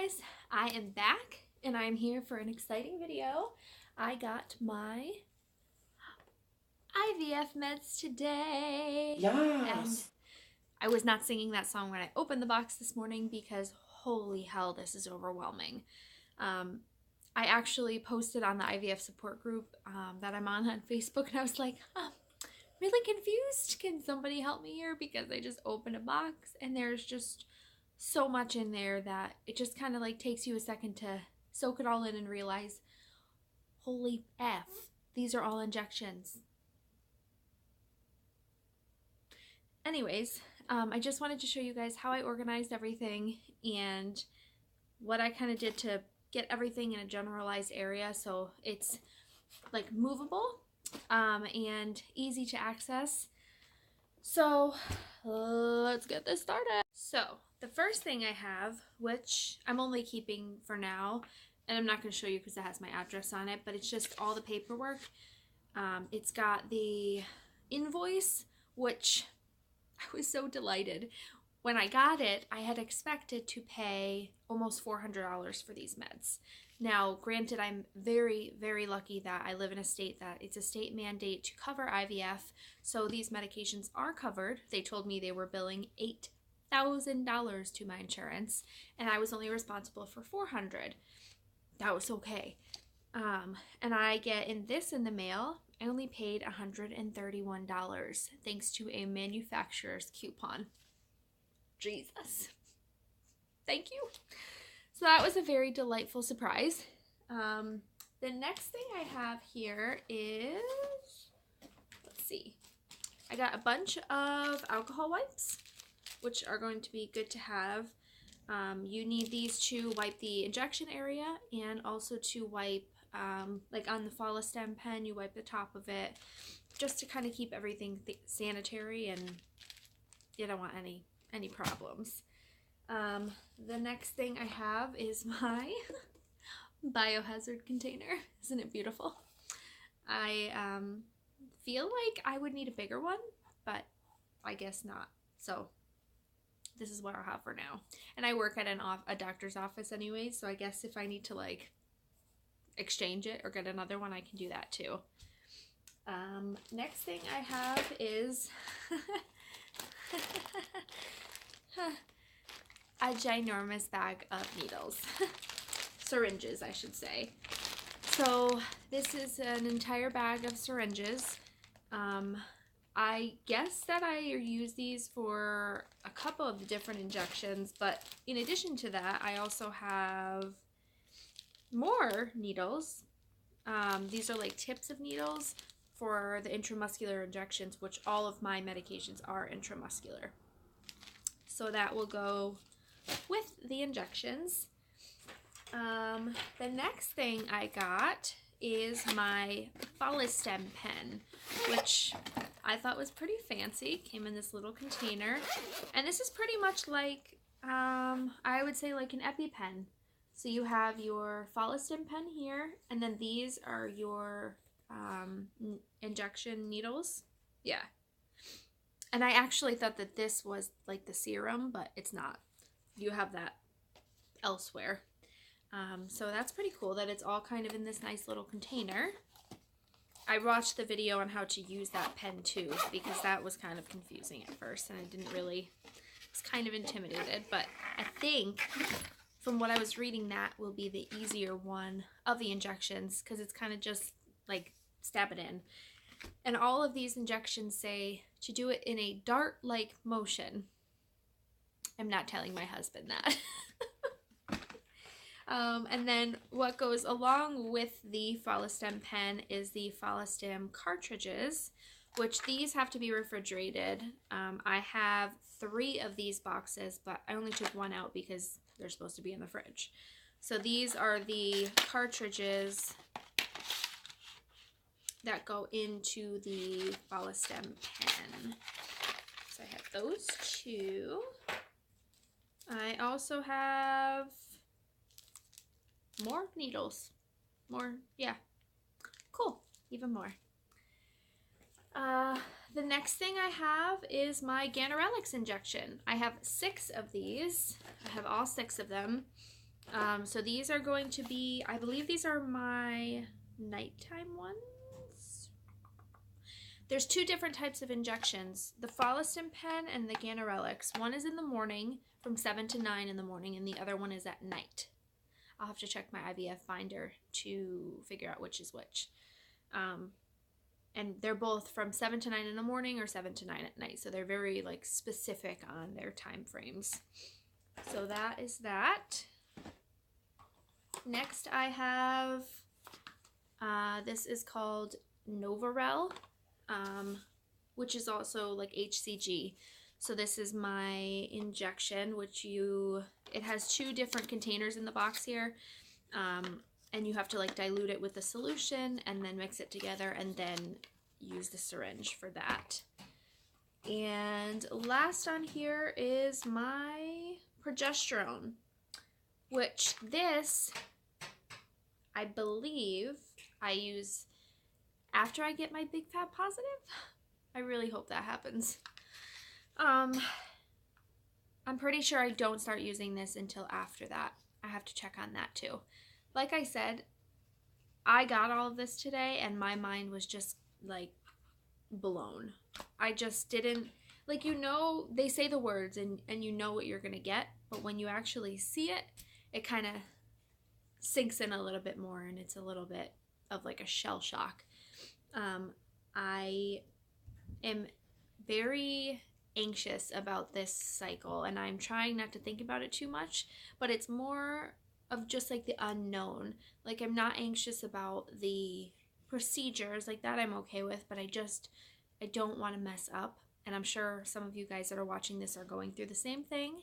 guys, I am back and I'm here for an exciting video. I got my IVF meds today. Yes. And I was not singing that song when I opened the box this morning because holy hell, this is overwhelming. I actually posted on the IVF support group that I'm on Facebook, and I was like, really confused. Can somebody help me here? Because I just opened a box and there's just so much in there that it just kind of like takes you a second to soak it all in and realize, holy F, these are all injections. Anyways, I just wanted to show you guys how I organized everything and what I kind of did to get everything in a generalized area so it's like movable and easy to access. So let's get this started. So the first thing I have, which I'm only keeping for now, and I'm not going to show you because it has my address on it, but it's just all the paperwork. It's got the invoice, which I was so delighted. When I got it, I had expected to pay almost $400 for these meds. Now, granted, I'm very, very lucky that I live in a state that it's a state mandate to cover IVF, so these medications are covered. They told me they were billing $8,000 to my insurance, and I was only responsible for $400. That was okay. And I get in the mail. I only paid $131 thanks to a manufacturer's coupon. Jesus. Thank you. So that was a very delightful surprise. The next thing I have here is, let's see, I got a bunch of alcohol wipes, which are going to be good to have. You need these to wipe the injection area and also to wipe, like on the Follistem pen, you wipe the top of it just to kind of keep everything sanitary, and you don't want any problems. The next thing I have is my biohazard container. Isn't it beautiful? I feel like I would need a bigger one, but I guess not. So this is what I'll have for now. And I work at a doctor's office anyway, so I guess if I need to like exchange it or get another one, I can do that too. Next thing I have is a ginormous bag of needles. Syringes, I should say. So this is an entire bag of syringes. I guess that I use these for a couple of the different injections, but in addition to that, I also have more needles. These are like tips of needles for the intramuscular injections, which all of my medications are intramuscular. So that will go with the injections. The next thing I got is my Follistem pen, which I thought was pretty fancy. Came in this little container, and this is pretty much like, I would say like an EpiPen. So you have your Follistem pen here, and then these are your injection needles. Yeah. And I actually thought that this was like the serum, but it's not. You have that elsewhere. So that's pretty cool that it's all kind of in this nice little container. I watched the video on how to use that pen too, because that was kind of confusing at first, and I didn't really, I was kind of intimidated, but I think from what I was reading, that will be the easier one of the injections, because it's kind of just like stab it in. And all of these injections say to do it in a dart-like motion. I'm not telling my husband that. And then what goes along with the Follistem pen is the Follistem cartridges, which these have to be refrigerated. I have 3 of these boxes, but I only took 1 out because they're supposed to be in the fridge. So these are the cartridges that go into the Follistem pen. So I have those 2. I also have more needles. More, yeah. Cool. Even more. The next thing I have is my Ganirelix injection. I have 6 of these. I have all 6 of them. So these are going to be, I believe these are my nighttime ones. There's two different types of injections, the Folliston pen and the Ganirelix. One is in the morning from 7 to 9 in the morning, and the other one is at night. I'll have to check my IVF finder to figure out which is which. And they're both from 7 to 9 in the morning or 7 to 9 at night. So they're very like specific on their time frames. So that is that. Next I have, this is called Novarel, which is also like HCG. So this is my injection, which it has two different containers in the box here. And you have to like dilute it with the solution and then mix it together and then use the syringe for that. And last on here is my progesterone, which this, I believe, I use after I get my big fat positive. I really hope that happens. I'm pretty sure I don't start using this until after that. I have to check on that too. Like I said, I got all of this today and my mind was just like blown. I just didn't, like, you know, they say the words and you know what you're gonna get, but when you actually see it, it kind of sinks in a little bit more and it's a little bit of like a shell shock. I am very anxious about this cycle and I'm trying not to think about it too much, but it's more of just like the unknown. Like, I'm not anxious about the procedures, like that I'm okay with, but I don't want to mess up. And I'm sure some of you guys that are watching this are going through the same thing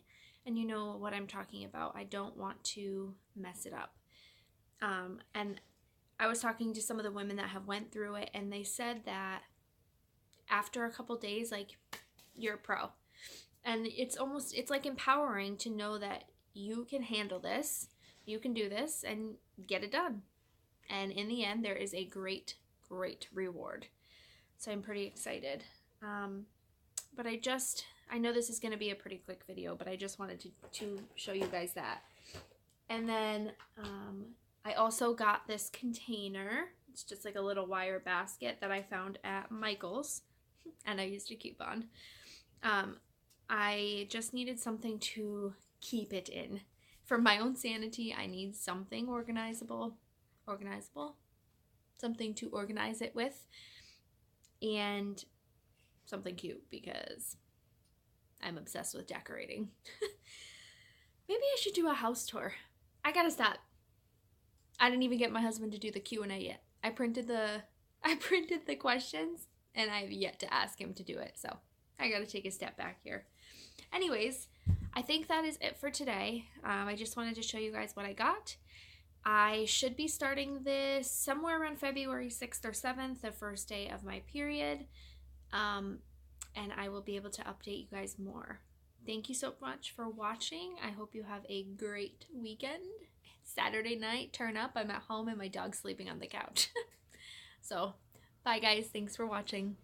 and you know what I'm talking about. I don't want to mess it up. And I was talking to some of the women that have went through it and they said that after a couple days, like, you're a pro. And it's like empowering to know that you can handle this, you can do this and get it done. And in the end, there is a great, great reward. So I'm pretty excited. But I know this is going to be a pretty quick video, but I just wanted to show you guys that. And then I also got this container. It's just like a little wire basket that I found at Michael's, and I used a coupon. I just needed something to keep it in. For my own sanity, I need something organizable, something to organize it with, and something cute because I'm obsessed with decorating. Maybe I should do a house tour. I gotta stop. I didn't even get my husband to do the Q&A yet. I printed the questions and I have yet to ask him to do it, so I gotta take a step back here. Anyways, I think that is it for today. I just wanted to show you guys what I got. I should be starting this somewhere around February 6th or 7th, the first day of my period. And I will be able to update you guys more. Thank you so much for watching. I hope you have a great weekend. Saturday night, turn up. I'm at home and my dog's sleeping on the couch. So, bye guys. Thanks for watching.